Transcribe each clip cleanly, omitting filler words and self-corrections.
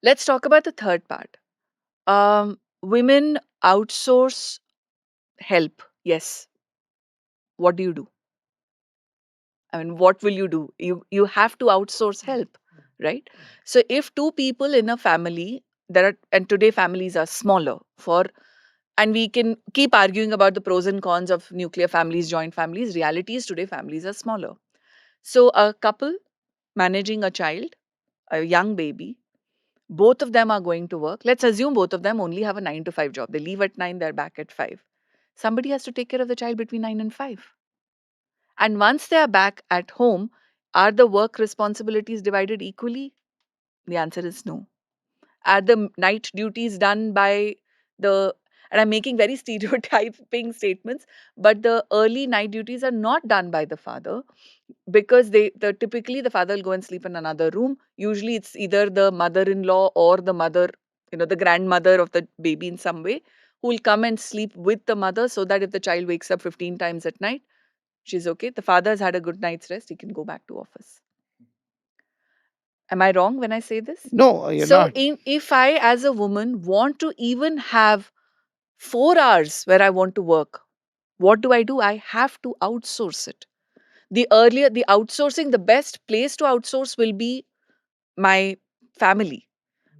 Let's talk about the third part. Women outsource help. Yes. What do you do? I mean, what will you do? You have to outsource help, right? So if two people in a family, there are, and today families are smaller for, and we can keep arguing about the pros and cons of nuclear families, joint families. Reality is today families are smaller. So a couple managing a child, a young baby, both of them are going to work. Let's assume both of them only have a 9 to 5 job. They leave at 9, they're back at 5. Somebody has to take care of the child between 9 and 5. And once they are back at home, are the work responsibilities divided equally? The answer is no. Are the night duties done by the, and I'm making very stereotyping statements, but the early night duties are not done by the father, because typically the father will go and sleep in another room. Usually it's either the mother-in-law or the mother, the grandmother of the baby in some way, who will come and sleep with the mother, so that if the child wakes up 15 times at night, she's okay. The father has had a good night's rest, he can go back to office. Am I wrong when I say this? No, you're So, not. if I, as a woman, want to even have 4 hours where I want to work, what do? I have to outsource it. The outsourcing, the best place to outsource will be my family.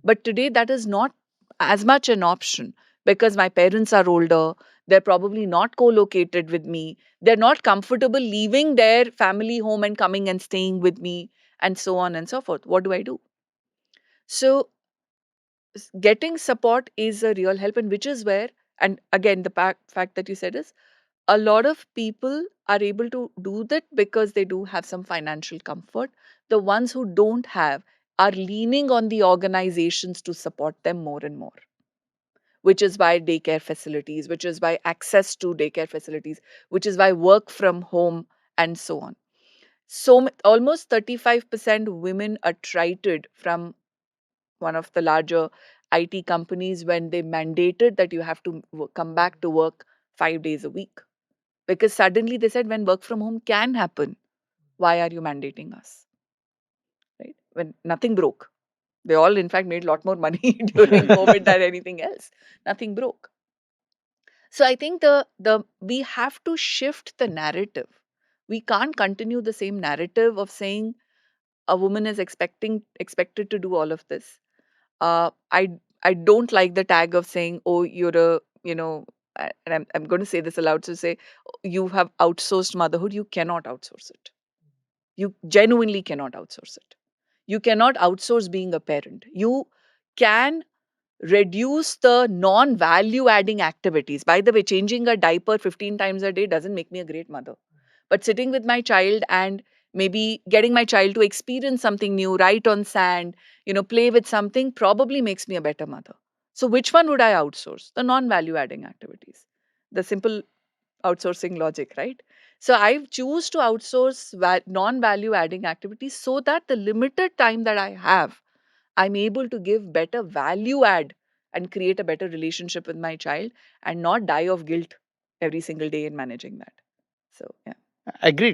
But today, that is not as much an option, because my parents are older. They're probably not co located with me. They're not comfortable leaving their family home and coming and staying with me, and so on and so forth. What do? So, getting support is a real help, and which is where, and again, the fact that you said is, a lot of people are able to do that because they do have some financial comfort. The ones who don't have are leaning on the organizations to support them more and more, which is why daycare facilities, which is why access to daycare facilities, which is why work from home, and so on. So almost 35% women attrited from one of the larger IT companies when they mandated that you have to come back to work 5 days a week. Because suddenly they said, when work from home can happen, why are you mandating us? Right? When nothing broke. They all, in fact, made a lot more money during COVID than anything else. Nothing broke. So I think the we have to shift the narrative. We can't continue the same narrative of saying a woman is expected to do all of this. uh, I I don't like the tag of saying, oh, you're a, and I'm going to say this aloud, to say, you have outsourced motherhood. You cannot outsource it. You genuinely cannot outsource it. You cannot outsource being a parent. You can reduce the non-value adding activities. By the way, changing a diaper 15 times a day doesn't make me a great mother. But sitting with my child and maybe getting my child to experience something new, write on sand, play with something, probably makes me a better mother. So which one would I outsource? The non-value adding activities. The simple outsourcing logic, right? So I choose to outsource non-value adding activities, so that the limited time that I have, I'm able to give better value add and create a better relationship with my child, and not die of guilt every single day in managing that. So, yeah. Agreed.